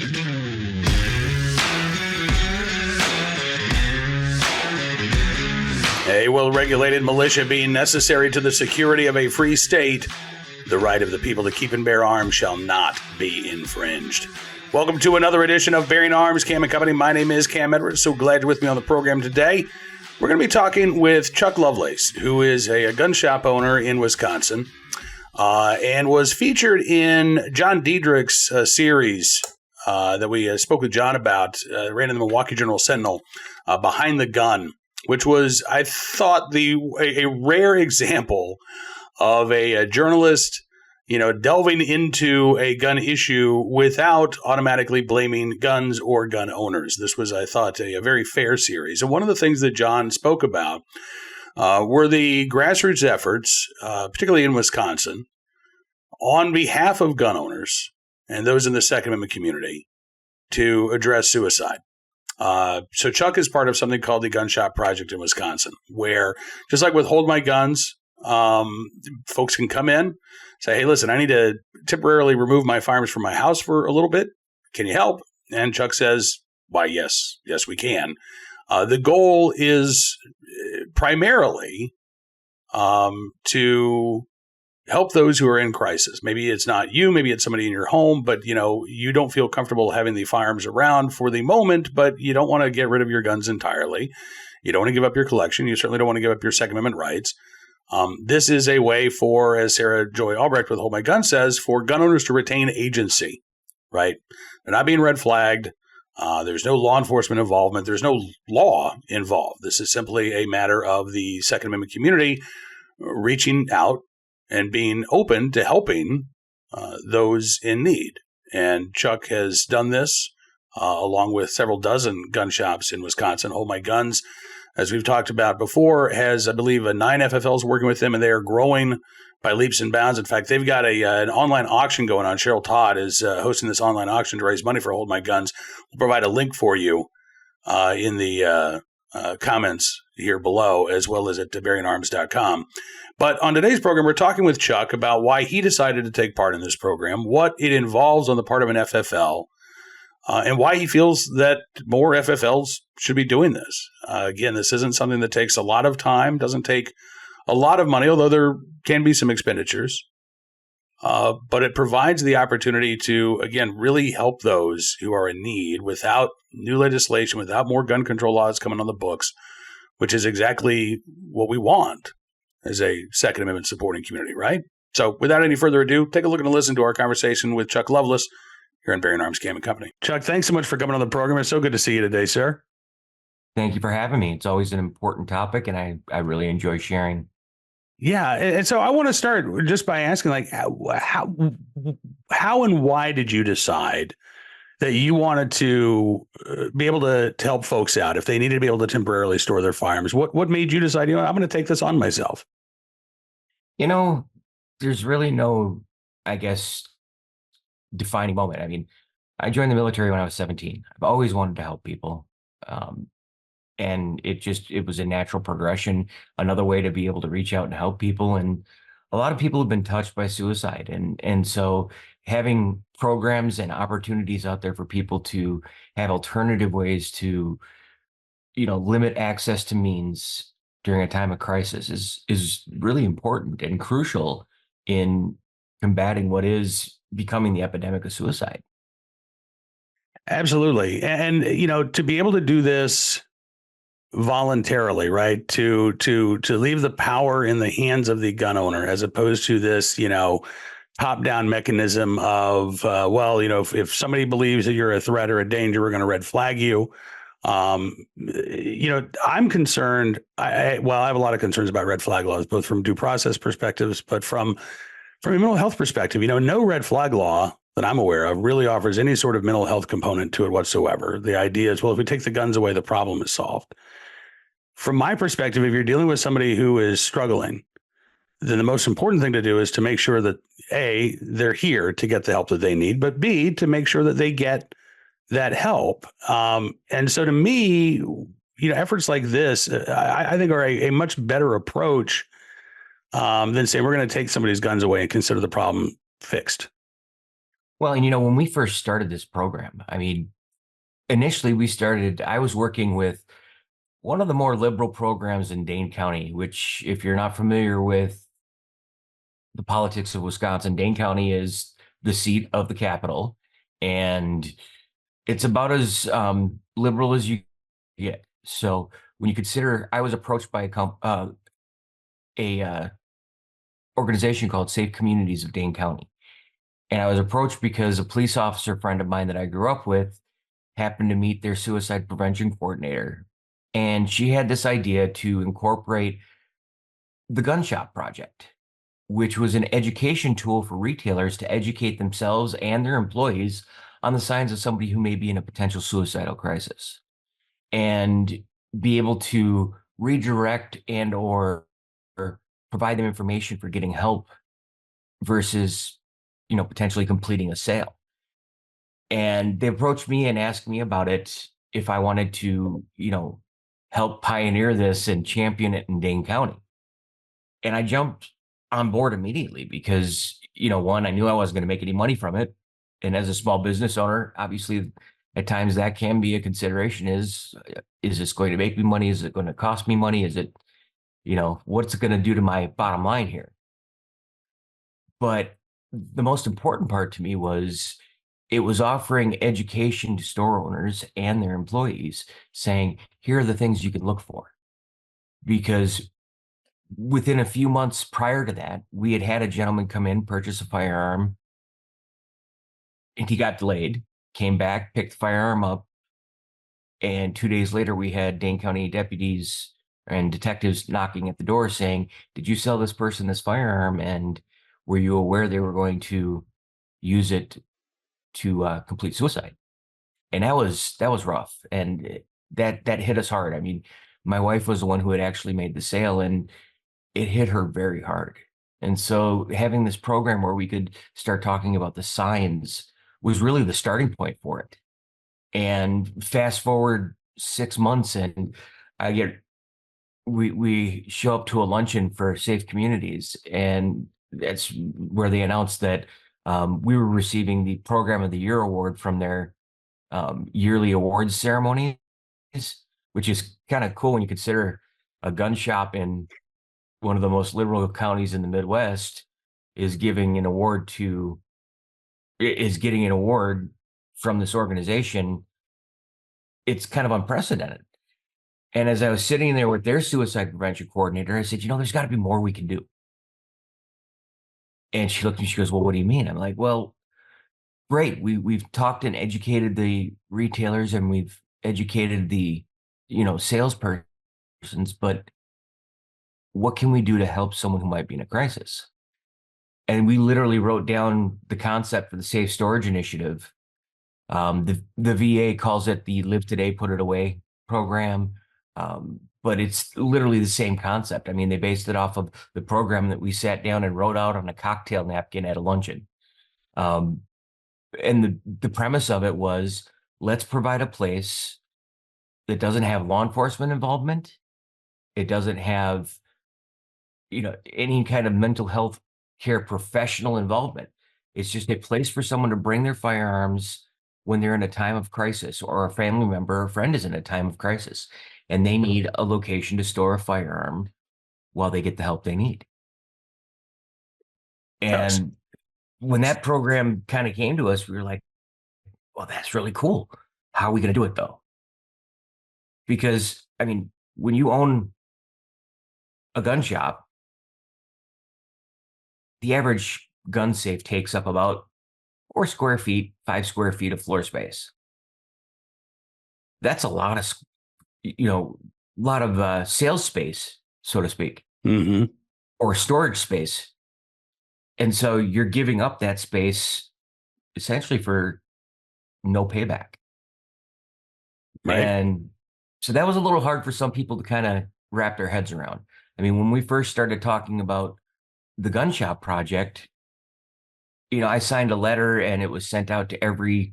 A well-regulated militia being necessary to the security of a free state, the right of the people to keep and bear arms shall not be infringed. Welcome to another edition of Bearing Arms, Cam and Company. My name is Cam Edwards. So glad you're with me on the program today. We're going to be talking with Chuck Lovelace, who is a gun shop owner in Wisconsin, and was featured in John Diedrich's series that we spoke with John about, ran in the Milwaukee Journal-Sentinel, Behind the Gun, which was, I thought, a rare example of a journalist, delving into a gun issue without automatically blaming guns or gun owners. This was, I thought, a very fair series. And one of the things that John spoke about were the grassroots efforts, particularly in Wisconsin, on behalf of gun owners and those in the Second Amendment community to address suicide. So Chuck is part of something called the Gun Shop Project in Wisconsin, where, just like with Hold My Guns, folks can come in, say, hey, listen, I need to temporarily remove my firearms from my house for a little bit. Can you help? And Chuck says, why, yes, we can. The goal is primarily to help those who are in crisis. Maybe it's not you, maybe it's somebody in your home, but you don't feel comfortable having the firearms around for the moment, but you don't want to get rid of your guns entirely. You don't want to give up your collection. You certainly don't want to give up your Second Amendment rights. This is a way for, as Sarah Joy Albrecht with Hold My Gun says, for gun owners to retain agency, right? They're not being red flagged. There's no law enforcement involvement. There's no law involved. This is simply a matter of the Second Amendment community reaching out and being open to helping those in need. And Chuck has done this along with several dozen gun shops in Wisconsin. Hold My Guns, as we've talked about before, has, I believe, 9 FFLs working with them, and they are growing by leaps and bounds. In fact, they've got an online auction going on. Cheryl Todd is hosting this online auction to raise money for Hold My Guns. We'll provide a link for you in the comments here below, as well as at bearingarms.com. But on today's program, we're talking with Chuck about why he decided to take part in this program, what it involves on the part of an FFL, and why he feels that more FFLs should be doing this. Again, this isn't something that takes a lot of time, doesn't take a lot of money, although there can be some expenditures. But it provides the opportunity to, again, really help those who are in need without new legislation, without more gun control laws coming on the books, which is exactly what we want as a Second Amendment supporting community, right? So without any further ado, take a look and listen to our conversation with Chuck Lovelace here on Bearing Arms, Cam and Company. Chuck, thanks so much for coming on the program. It's so good to see you today, sir. Thank you for having me. It's always an important topic, and I really enjoy sharing. Yeah, and so I want to start just by asking, like, how and why did you decide that you wanted to be able to help folks out if they needed to be able to temporarily store their firearms? What made you decide, I'm going to take this on myself? There's really no, I guess, defining moment. I mean, I joined the military when I was 17. I've always wanted to help people. And it was a natural progression, another way to be able to reach out and help people. And a lot of people have been touched by suicide. And so having programs and opportunities out there for people to have alternative ways to, limit access to means during a time of crisis is really important and crucial in combating what is becoming the epidemic of suicide. Absolutely. And, to be able to do this voluntarily, right? To leave the power in the hands of the gun owner, as opposed to this, top-down mechanism of, if somebody believes that you're a threat or a danger, we're going to red flag you. I'm concerned. I have a lot of concerns about red flag laws, both from due process perspectives, but from a mental health perspective. No red flag law that I'm aware of really offers any sort of mental health component to it whatsoever. The idea is, well, if we take the guns away, the problem is solved. From my perspective, if you're dealing with somebody who is struggling, then the most important thing to do is to make sure that A, they're here to get the help that they need, but B, to make sure that they get that help. And so to me, efforts like this, I think are a much better approach than saying we're going to take somebody's guns away and consider the problem fixed. Well, and when we first started this program, I mean, initially I was working with one of the more liberal programs in Dane County, which, if you're not familiar with the politics of Wisconsin, Dane County is the seat of the capital, and it's about as liberal as you get. So when you consider, I was approached by a organization called Safe Communities of Dane County, and I was approached because a police officer friend of mine that I grew up with happened to meet their suicide prevention coordinator, and she had this idea to incorporate the gun shop project, which was an education tool for retailers to educate themselves and their employees on the signs of somebody who may be in a potential suicidal crisis, and be able to redirect or provide them information for getting help versus potentially completing a sale. And they approached me and asked me about it, if I wanted to help pioneer this and champion it in Dane County. And I jumped on board immediately because, one, I knew I wasn't going to make any money from it. And as a small business owner, obviously, at times that can be a consideration: is this going to make me money? Is it going to cost me money? Is it, what's it going to do to my bottom line here? But the most important part to me was it was offering education to store owners and their employees, saying, here are the things you can look for. Because within a few months prior to that, we had a gentleman come in, purchase a firearm, and he got delayed, came back, picked the firearm up, and 2 days later, we had Dane County deputies and detectives knocking at the door saying, did you sell this person this firearm? And were you aware they were going to use it to complete suicide? And that was rough. And that hit us hard. I mean, my wife was the one who had actually made the sale, and it hit her very hard. And so having this program where we could start talking about the signs was really the starting point for it. And fast forward 6 months, and I get we show up to a luncheon for Safe Communities, and that's where they announced that we were receiving the Program of the Year award from their yearly awards ceremonies, which is kind of cool when you consider a gun shop in one of the most liberal counties in the Midwest is getting an award from this organization. It's kind of unprecedented. And as I was sitting there with their suicide prevention coordinator, I said, there's got to be more we can do. And she looked at me, she goes, well, what do you mean? I'm like, well, great. We've talked and educated the retailers, and we've educated the, salespersons, but what can we do to help someone who might be in a crisis? And we literally wrote down the concept for the Safe Storage Initiative. The VA calls it the Live Today, Put It Away program. But it's literally the same concept. I mean, they based it off of the program that we sat down and wrote out on a cocktail napkin at a luncheon. And the premise of it was, let's provide a place that doesn't have law enforcement involvement. It doesn't have, any kind of mental health care professional involvement. It's just a place for someone to bring their firearms when they're in a time of crisis, or a family member or friend is in a time of crisis, and they need a location to store a firearm while they get the help they need. Yes. And when that program kind of came to us, we were like, well, that's really cool. How are we going to do it, though? Because, I mean, when you own a gun shop, the average gun safe takes up about 4 square feet, 5 square feet of floor space. That's a lot of sales space, so to speak, or storage space. And so you're giving up that space essentially for no payback. Right. And so that was a little hard for some people to kind of wrap their heads around. I mean, when we first started talking about the gun shop project, I signed a letter, and it was sent out to every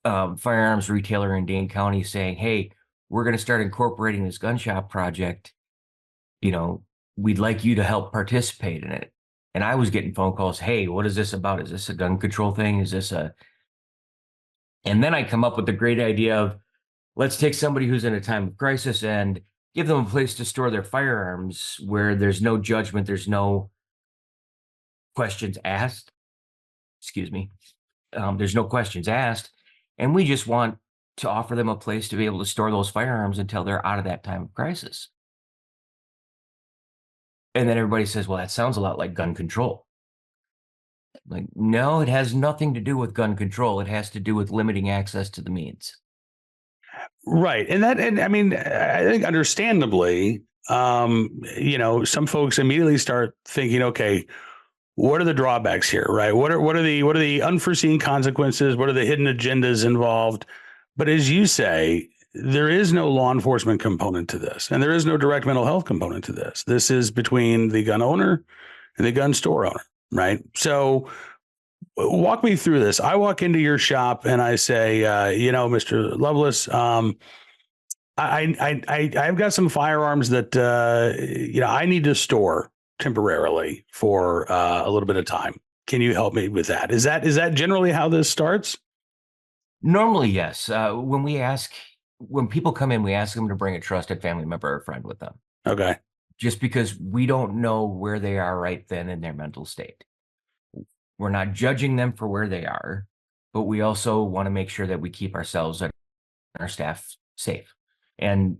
firearms retailer in Dane County saying, hey, we're going to start incorporating this gun shop project. We'd like you to help participate in it. And I was getting phone calls. Hey, what is this about? Is this a gun control thing? Is this a, and then I come up with the great idea of let's take somebody who's in a time of crisis and give them a place to store their firearms where there's no judgment, there's no questions asked. Excuse me. There's no questions asked. And we just want to offer them a place to be able to store those firearms until they're out of that time of crisis. And then everybody says, well, that sounds a lot like gun control. Like, no, it has nothing to do with gun control. It has to do with limiting access to the means. Right. And I mean, I think understandably, some folks immediately start thinking, okay, what are the drawbacks here, right? What are the unforeseen consequences? What are the hidden agendas involved? But as you say, there is no law enforcement component to this, and there is no direct mental health component to this. This is between the gun owner and the gun store owner, right? So walk me through this. I walk into your shop and I say, Mr. Loveless, I've got some firearms that I need to store temporarily for a little bit of time. Can you help me with that? Is that generally how this starts? Normally, yes. When people come in, we ask them to bring a trusted family member or friend with them, Okay. just because we don't know where they are right then in their mental state. We're not judging them for where they are, but we also want to make sure that we keep ourselves and our staff safe. And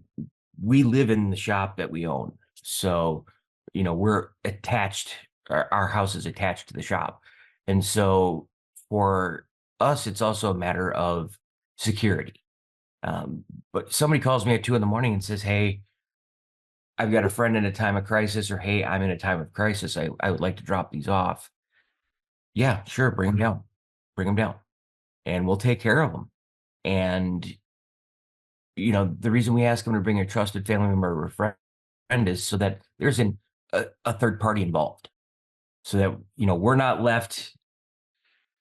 we live in the shop that we own. So, we're attached, our house is attached to the shop. And so for us, it's also a matter of security. But somebody calls me at 2 a.m. and says, hey, I've got a friend in a time of crisis, or hey, I'm in a time of crisis. I would like to drop these off. Yeah, sure. Bring them down. Bring them down. And we'll take care of them. And, the reason we ask them to bring a trusted family member or friend is so that there's a third party involved. So that, we're not left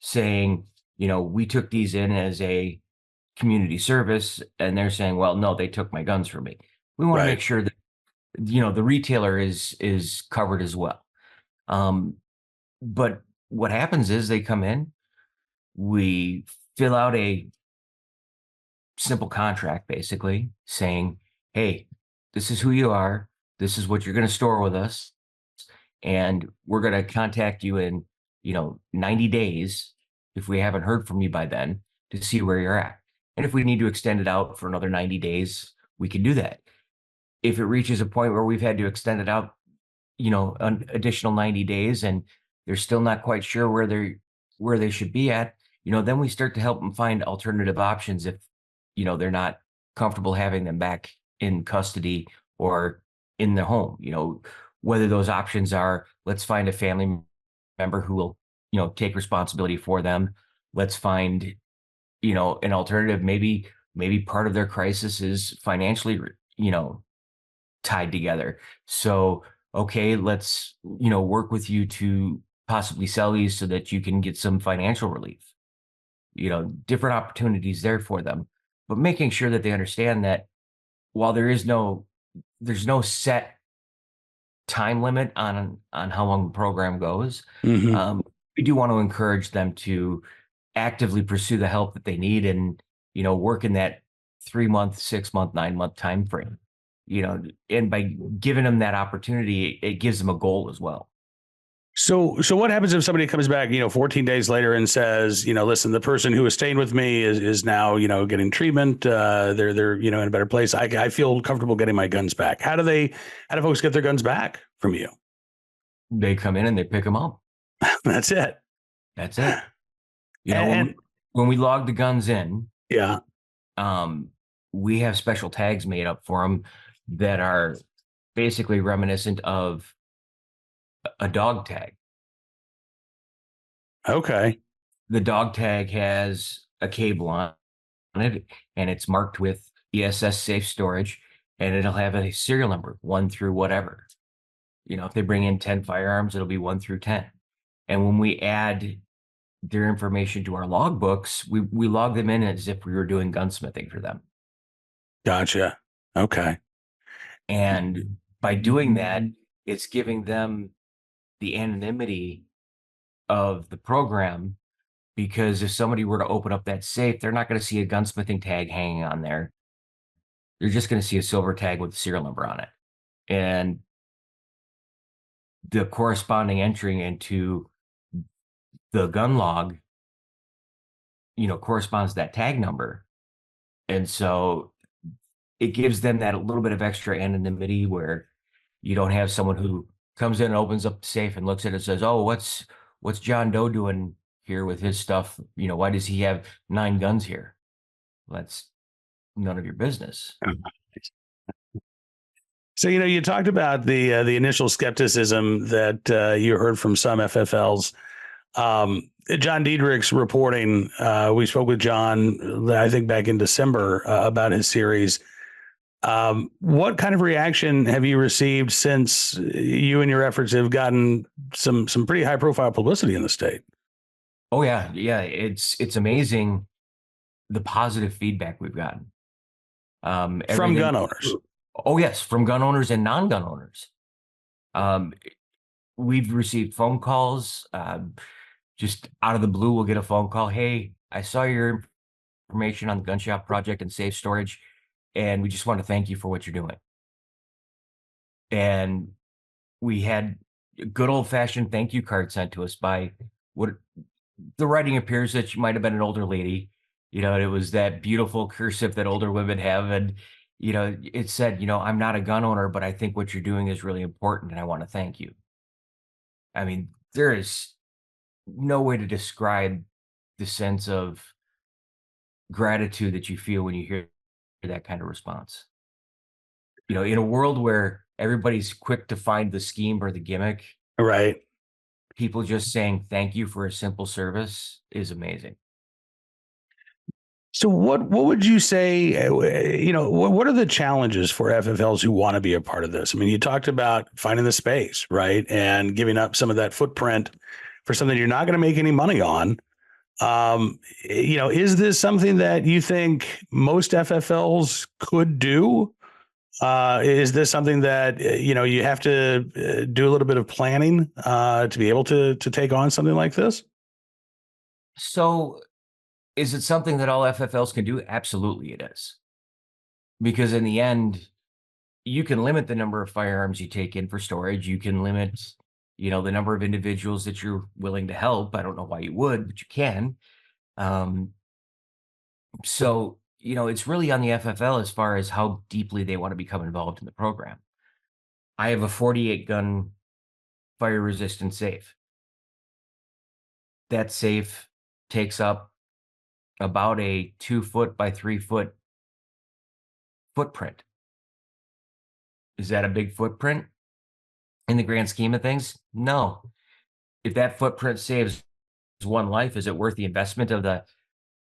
saying, we took these in as a community service and they're saying, well, no, they took my guns from me. We want to Right. make sure that, the retailer is covered as well. But what happens is they come in, we fill out a simple contract, basically saying, hey, this is who you are. This is what you're going to store with us. And we're going to contact you in, 90 days if we haven't heard from you by then to see where you're at. And if we need to extend it out for another 90 days, we can do that. If it reaches a point where we've had to extend it out, an additional 90 days and they're still not quite sure where they should be at, then we start to help them find alternative options if, they're not comfortable having them back in custody or in the home, whether those options are, let's find a family member who will, take responsibility for them. Let's find, an alternative. Maybe part of their crisis is financially, tied together. So, okay, let's, work with you to possibly sell these so that you can get some financial relief, different opportunities there for them, but making sure that they understand that while there's no set time limit on how long the program goes. Mm-hmm. We do want to encourage them to actively pursue the help that they need and, work in that 3 month, 6 month, 9 month time frame. And by giving them that opportunity, it gives them a goal as well. So what happens if somebody comes back, 14 days later and says, listen, the person who was staying with me is now, getting treatment. They're in a better place. I feel comfortable getting my guns back. How do folks get their guns back from you? They come in and they pick them up. That's it. That's it. And when we log the guns in, yeah. We have special tags made up for them that are basically reminiscent of a dog tag. Okay. The dog tag has a cable on it and it's marked with ESS safe storage and it'll have a serial number 1 through whatever. If they bring in 10 firearms, it'll be 1 through 10. And when we add their information to our log books, we log them in as if we were doing gunsmithing for them. Gotcha. Okay. And by doing that, it's giving them the anonymity of the program, because if somebody were to open up that safe, they're not going to see a gunsmithing tag hanging on there. They're just going to see a silver tag with a serial number on it. And the corresponding entry into the gun log, corresponds to that tag number. And so it gives them that little bit of extra anonymity where you don't have someone who comes in and opens up the safe and looks at it and says, "Oh, what's John Doe doing here with his stuff? Why does he have 9 guns here?" Well, that's none of your business. So, you talked about the initial skepticism that you heard from some FFLs. John Diedrich's reporting, we spoke with John, I think back in December, about his series. What kind of reaction have you received since you and your efforts have gotten some pretty high profile publicity in the state? Oh yeah, yeah. It's amazing the positive feedback we've gotten. From gun owners. Oh yes, from gun owners and non-gun owners. We've received phone calls. Just out of the blue, we'll get a phone call. "Hey, I saw your information on the gun shop project and safe storage, and we just want to thank you for what you're doing." And we had a good old fashioned thank you card sent to us by what the writing appears that she might have been an older lady. And it was that beautiful cursive that older women have. And, it said, "I'm not a gun owner, but I think what you're doing is really important and I want to thank you." I mean, there is no way to describe the sense of gratitude that you feel when you hear that kind of response. In a world where everybody's quick to find the scheme or the gimmick, Right. people just saying thank you for a simple service is amazing. So what would you say, what are the challenges for FFLs who want to be a part of this? I mean, you talked about finding the space, right? And giving up some of that footprint for something you're not going to make any money on. Is this something that you think most FFLs could do? Is this something that, you have to do a little bit of planning to be able to take on something like this? So is it something that all FFLs can do? Absolutely it is. Because in the end, you can limit the number of firearms you take in for storage. You can limit, the number of individuals that you're willing to help. I don't know why you would, but you can. Um, so, it's really on the FFL as far as how deeply they want to become involved in the program. I have a 48 gun fire resistant safe. That safe takes up about a 2 foot by 3 foot footprint. Is that a big footprint in the grand scheme of things? No. If that footprint saves one life, is it worth the investment of the,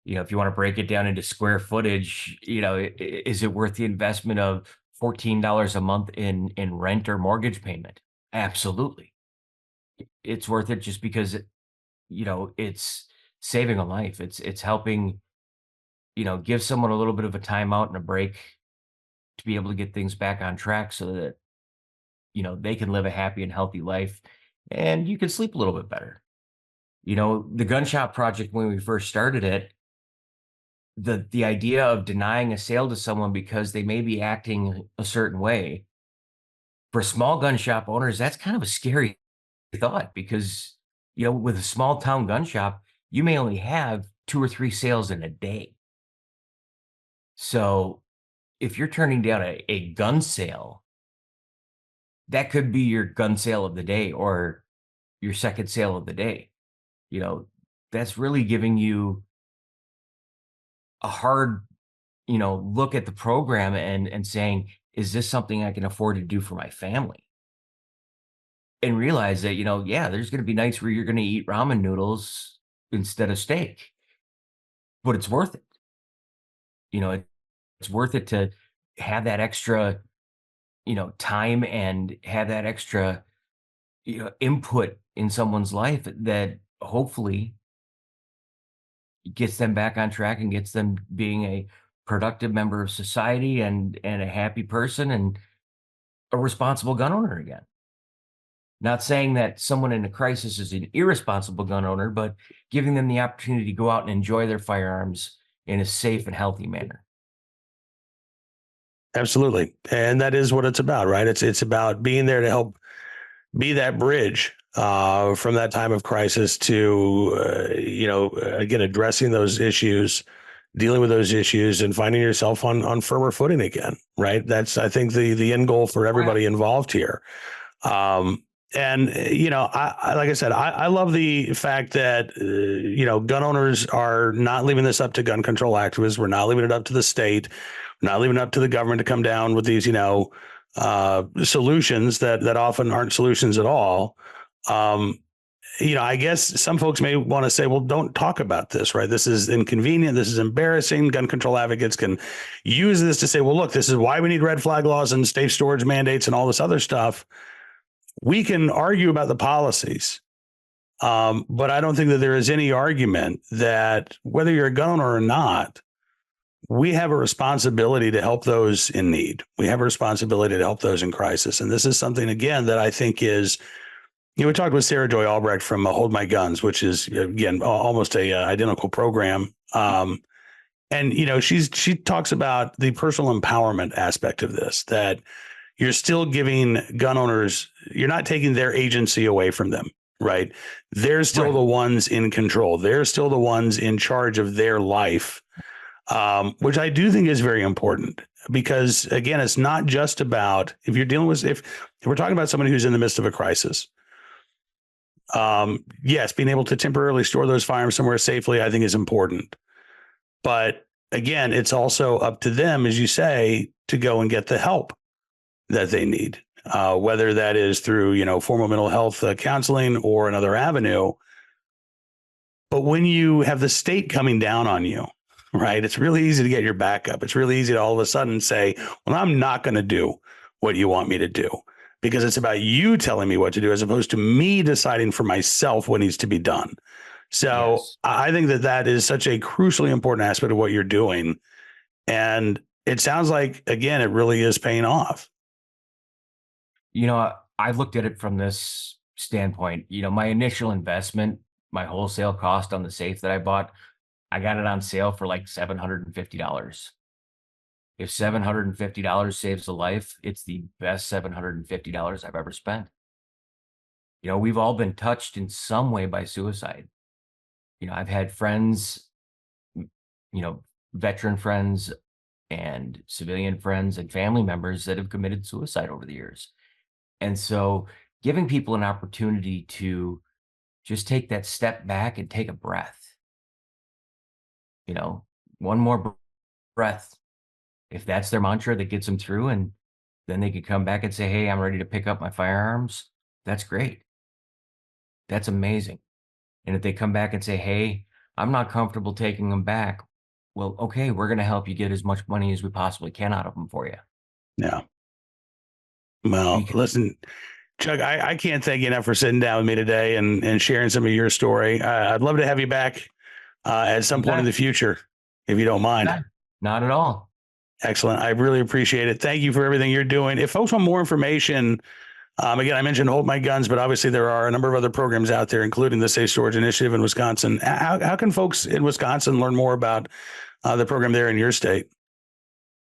if you want to break it down into square footage, is it worth the investment of $14 a month in rent or mortgage payment? Absolutely. It's worth it just because, it's saving a life. It's helping, give someone a little bit of a timeout and a break to be able to get things back on track so that, they can live a happy and healthy life and you can sleep a little bit better. The gun shop project, when we first started it, the idea of denying a sale to someone because they may be acting a certain way, for small gun shop owners, that's kind of a scary thought because, with a small town gun shop, you may only have 2 or 3 sales in a day. So if you're turning down a gun sale, that could be your gun sale of the day or your second sale of the day. That's really giving you a hard, look at the program and saying, is this something I can afford to do for my family? And realize that, yeah, there's going to be nights where you're going to eat ramen noodles instead of steak, but it's worth it. It's worth it to have that extra, time and have that extra, input in someone's life that hopefully gets them back on track and gets them being a productive member of society and a happy person and a responsible gun owner again. Not saying that someone in a crisis is an irresponsible gun owner, but giving them the opportunity to go out and enjoy their firearms in a safe and healthy manner. Absolutely. And that is what it's about, right? It's about being there to help be that bridge from that time of crisis to, again, addressing those issues, dealing with those issues, and finding yourself on firmer footing again, right? That's, I think, the end goal for everybody involved here. And, like I said, I love the fact that, gun owners are not leaving this up to gun control activists. We're not leaving it up to the state. We're not leaving it up to the government to come down with these, solutions that often aren't solutions at all. I guess some folks may want to say, well, don't talk about this, right? This is inconvenient. This is embarrassing. Gun control advocates can use this to say, well, look, this is why we need red flag laws and safe storage mandates and all this other stuff. We can argue about the policies, but I don't think that there is any argument that whether you're a gun owner or not, we have a responsibility to help those in need. We have a responsibility to help those in crisis. And this is something, again, that I think is, we talked with Sarah Joy Albrecht from Hold My Guns, which is, again, almost a identical program. And, she talks about the personal empowerment aspect of this, that you're still giving gun owners, you're not taking their agency away from them, right? They're still the ones in control. They're still the ones in charge of their life, which I do think is very important because, again, it's not just about if you're dealing with, if we're talking about somebody who's in the midst of a crisis, yes, being able to temporarily store those firearms somewhere safely, I think is important. But again, it's also up to them, as you say, to go and get the help that they need, whether that is through, formal mental health counseling or another avenue. But when you have the state coming down on you, right, it's really easy to get your back up. It's really easy to all of a sudden say, well, I'm not going to do what you want me to do because it's about you telling me what to do as opposed to me deciding for myself what needs to be done. So yes. I think that is such a crucially important aspect of what you're doing. And it sounds like, again, it really is paying off. I looked at it from this standpoint. My initial investment, my wholesale cost on the safe that I bought, I got it on sale for like $750. If $750 saves a life, it's the best $750 I've ever spent. We've all been touched in some way by suicide. I've had friends, veteran friends and civilian friends and family members that have committed suicide over the years. And so giving people an opportunity to just take that step back and take a breath, one more breath, if that's their mantra that gets them through, and then they could come back and say, hey, I'm ready to pick up my firearms. That's great. That's amazing. And if they come back and say, hey, I'm not comfortable taking them back. Well, okay, we're going to help you get as much money as we possibly can out of them for you. Yeah. Well, listen, Chuck, I can't thank you enough for sitting down with me today and sharing some of your story. I'd love to have you back at some point in the future, if you don't mind. Not at all. Excellent. I really appreciate it. Thank you for everything you're doing. If folks want more information, again, I mentioned Hold My Guns, but obviously there are a number of other programs out there, including the Safe Storage Initiative in Wisconsin. How can folks in Wisconsin learn more about the program there in your state?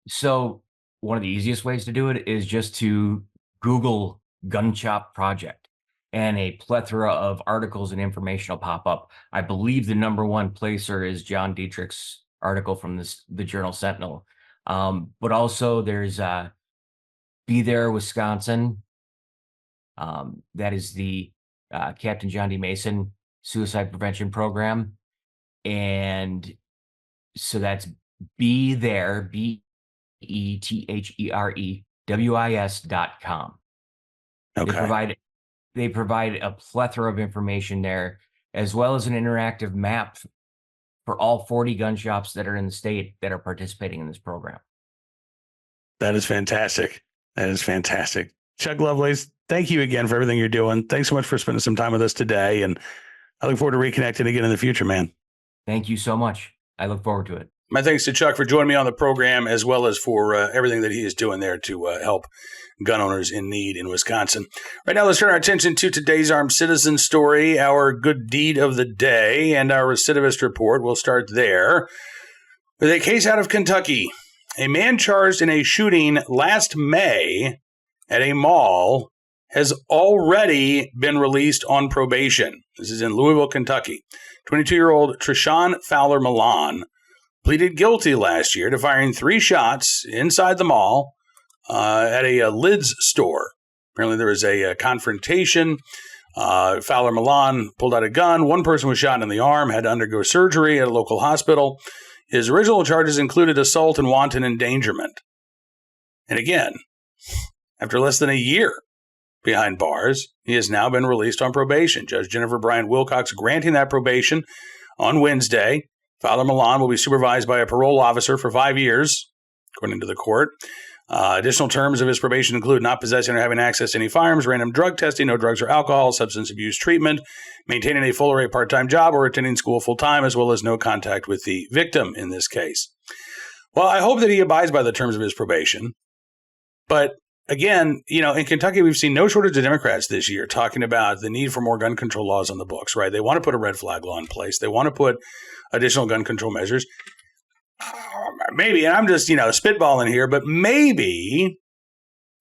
So one of the easiest ways to do it is just to Google Gun Shop Project, and a plethora of articles and information will pop up. I believe the number one placer is John Dietrich's article from the Journal Sentinel. But also there's Be There Wisconsin. That is the Captain John D. Mason suicide prevention program. And so that's Be There, BETHEREWIS.com. Okay. They provide a plethora of information there, as well as an interactive map for all 40 gun shops that are in the state that are participating in this program. That is fantastic. That is fantastic. Chuck Lovelace, thank you again for everything you're doing. Thanks so much for spending some time with us today. And I look forward to reconnecting again in the future, man. Thank you so much. I look forward to it. My thanks to Chuck for joining me on the program, as well as for everything that he is doing there to help gun owners in need in Wisconsin. Right now, let's turn our attention to today's Armed Citizen story, our good deed of the day, and our recidivist report. We'll start there with a case out of Kentucky. A man charged in a shooting last May at a mall has already been released on probation. This is in Louisville, Kentucky. 22-year-old Trishawn Fowler Milan pleaded guilty last year to firing 3 shots inside the mall at a lids store. Apparently there was a confrontation. Fowler Milan pulled out a gun. One person was shot in the arm, had to undergo surgery at a local hospital. His original charges included assault and wanton endangerment. And again, after less than a year behind bars, he has now been released on probation. Judge Jennifer Bryant Wilcox granting that probation on Wednesday. Fowler Milan will be supervised by a parole officer for 5 years, according to the court. Additional terms of his probation include not possessing or having access to any firearms, random drug testing, no drugs or alcohol, substance abuse treatment, maintaining a full or a part-time job, or attending school full-time, as well as no contact with the victim in this case. Well, I hope that he abides by the terms of his probation. But again, in Kentucky, we've seen no shortage of Democrats this year talking about the need for more gun control laws on the books, right? They want to put a red flag law in place. They want to put additional gun control measures. Maybe, and I'm just, spitballing here, but maybe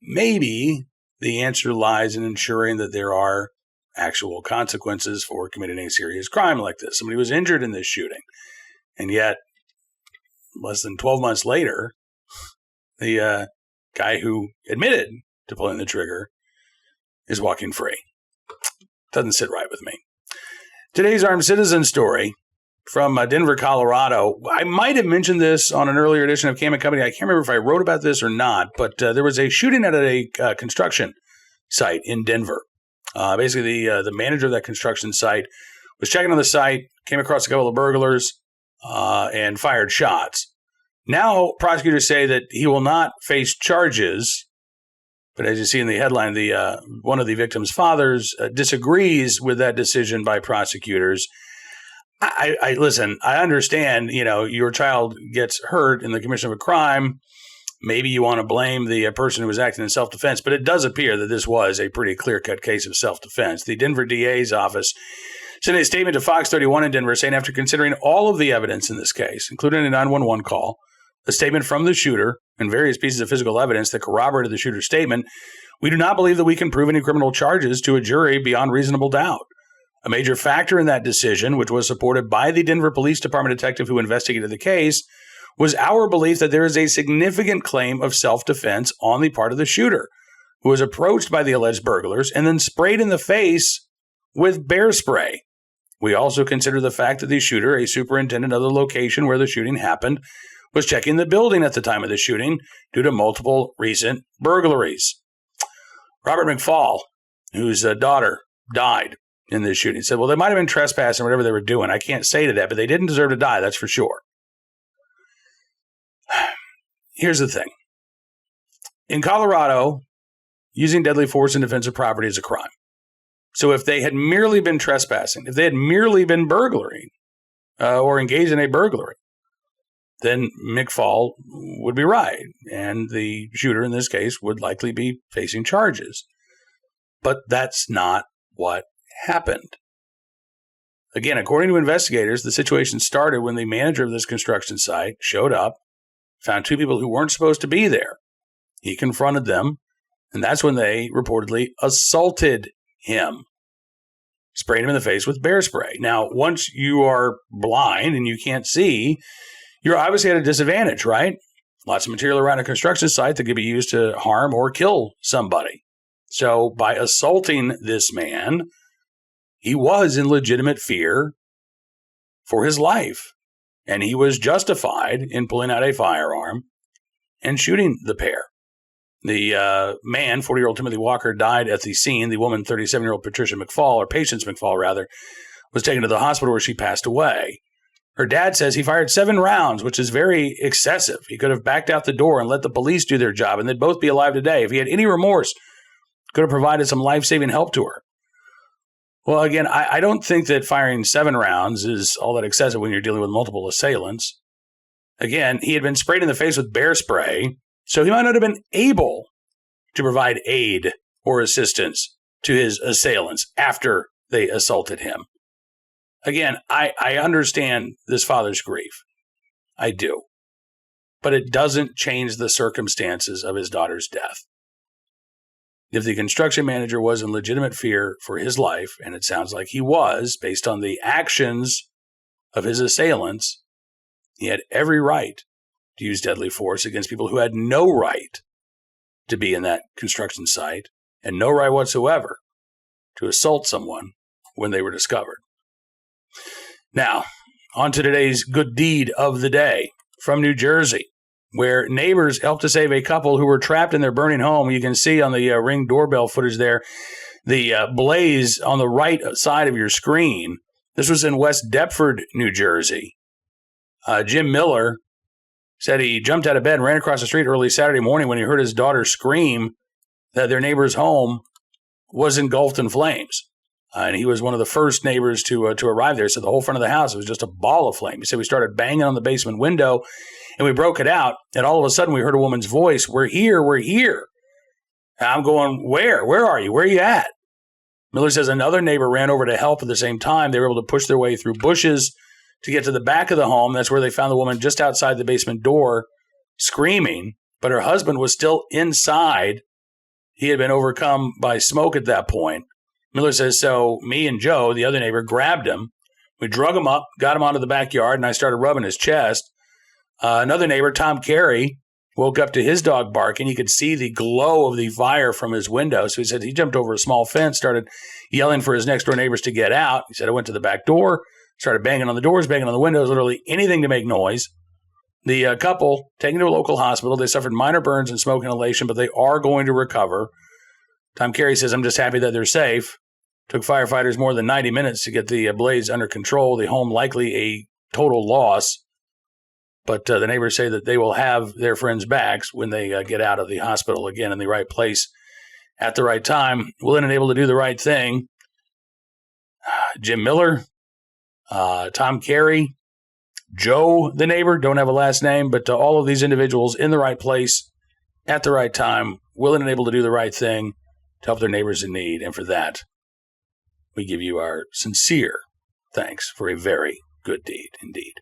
the answer lies in ensuring that there are actual consequences for committing a serious crime like this. Somebody was injured in this shooting, and yet less than 12 months later, the guy who admitted to pulling the trigger is walking free. Doesn't sit right with me. Today's Armed Citizen story from Denver, Colorado. I might have mentioned this on an earlier edition of Cam and Company. I can't remember if I wrote about this or not, but there was a shooting at a construction site in Denver. Basically, the manager of that construction site was checking on the site, came across a couple of burglars, and fired shots. Now, prosecutors say that he will not face charges, but as you see in the headline, one of the victim's fathers disagrees with that decision by prosecutors. I listen, I understand, your child gets hurt in the commission of a crime. Maybe you want to blame the person who was acting in self-defense, but it does appear that this was a pretty clear-cut case of self-defense. The Denver DA's office sent a statement to Fox 31 in Denver saying, after considering all of the evidence in this case, including a 911 call, a statement from the shooter, and various pieces of physical evidence that corroborated the shooter's statement, we do not believe that we can prove any criminal charges to a jury beyond reasonable doubt. A major factor in that decision, which was supported by the Denver Police Department detective who investigated the case, was our belief that there is a significant claim of self-defense on the part of the shooter, who was approached by the alleged burglars and then sprayed in the face with bear spray. We also consider the fact that the shooter, a superintendent of the location where the shooting happened, was checking the building at the time of the shooting due to multiple recent burglaries. Robert McFall, whose daughter died in this shooting, said, well, they might have been trespassing or whatever they were doing. I can't say to that, but they didn't deserve to die, that's for sure. Here's the thing. In Colorado, using deadly force in defense of property is a crime. So if they had merely been trespassing, if they had merely been burglaring or engaged in a burglary, then McFall would be right, and the shooter in this case would likely be facing charges. But that's not what happened. Again, according to investigators, the situation started when the manager of this construction site showed up, found 2 people who weren't supposed to be there. He confronted them, and that's when they reportedly assaulted him, spraying him in the face with bear spray. Now, once you are blind and you can't see, you're obviously at a disadvantage, right? Lots of material around a construction site that could be used to harm or kill somebody. So by assaulting this man, he was in legitimate fear for his life, and he was justified in pulling out a firearm and shooting the pair. The man, 40-year-old Timothy Walker, died at the scene. The woman, 37-year-old Patience McFall, was taken to the hospital where she passed away. Her dad says he fired 7 rounds, which is very excessive. He could have backed out the door and let the police do their job, and they'd both be alive today. If he had any remorse, could have provided some life-saving help to her. Well, again, I don't think that firing 7 rounds is all that excessive when you're dealing with multiple assailants. Again, he had been sprayed in the face with bear spray, so he might not have been able to provide aid or assistance to his assailants after they assaulted him. Again, I understand this father's grief. I do. But it doesn't change the circumstances of his daughter's death. If the construction manager was in legitimate fear for his life, and it sounds like he was, based on the actions of his assailants, he had every right to use deadly force against people who had no right to be in that construction site and no right whatsoever to assault someone when they were discovered. Now, on to today's good deed of the day from New Jersey, where neighbors helped to save a couple who were trapped in their burning home. You can see on the Ring doorbell footage there, the blaze on the right side of your screen. This was in West Deptford, New Jersey. Jim Miller said he jumped out of bed and ran across the street early Saturday morning when he heard his daughter scream that their neighbor's home was engulfed in flames. And he was one of the first neighbors to arrive there. So the whole front of the house was just a ball of flame. He said we started banging on the basement window and we broke it out. And all of a sudden we heard a woman's voice, "We're here, we're here." And I'm going, where? Where are you? Where are you at? Miller says another neighbor ran over to help at the same time. They were able to push their way through bushes to get to the back of the home. That's where they found the woman just outside the basement door screaming, but her husband was still inside. He had been overcome by smoke at that point. Miller says, so me and Joe, the other neighbor, grabbed him. We drug him up, got him onto the backyard, and I started rubbing his chest. Another neighbor, Tom Carey, woke up to his dog barking. He could see the glow of the fire from his window. So he said he jumped over a small fence, started yelling for his next door neighbors to get out. He said, I went to the back door, started banging on the doors, banging on the windows, literally anything to make noise. The couple taken to a local hospital. They suffered minor burns and smoke inhalation, but they are going to recover. Tom Carey says, I'm just happy that they're safe. Took firefighters more than 90 minutes to get the blaze under control. The home likely a total loss. But the neighbors say that they will have their friends' backs when they get out of the hospital again in the right place at the right time, willing and able to do the right thing. Jim Miller, Tom Carey, Joe, the neighbor, don't have a last name, but all of these individuals in the right place at the right time, willing and able to do the right thing to help their neighbors in need. And for that, we give you our sincere thanks for a very good deed indeed.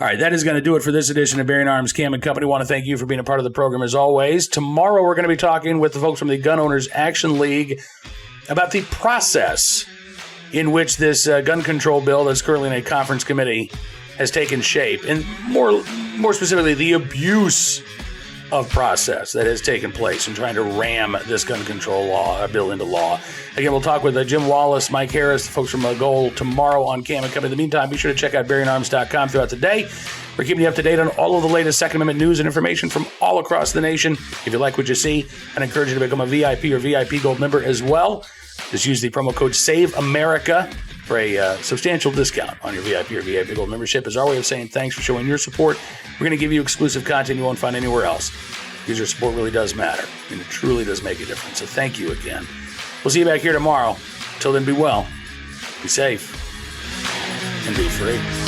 All right, that is going to do it for this edition of Bearing Arms Cam & Company. I want to thank you for being a part of the program as always. Tomorrow we're going to be talking with the folks from the Gun Owners Action League about the process in which this gun control bill that's currently in a conference committee has taken shape, and more specifically, the abuse of process that has taken place in trying to ram this gun control bill into law. Again, we'll talk with Jim Wallace, Mike Harris, the folks from Goal tomorrow on Cam & Company. In the meantime, be sure to check out BearingArms.com throughout the day. We're keeping you up to date on all of the latest Second Amendment news and information from all across the nation. If you like what you see, I'd encourage you to become a VIP or VIP Gold member as well. Just use the promo code SAVEAMERICA for a substantial discount on your VIP or VIP Gold membership. As our way of saying thanks for showing your support, we're going to give you exclusive content you won't find anywhere else, because your support really does matter, and it truly does make a difference. So thank you again. We'll see you back here tomorrow. Till then, be well, be safe, and be free.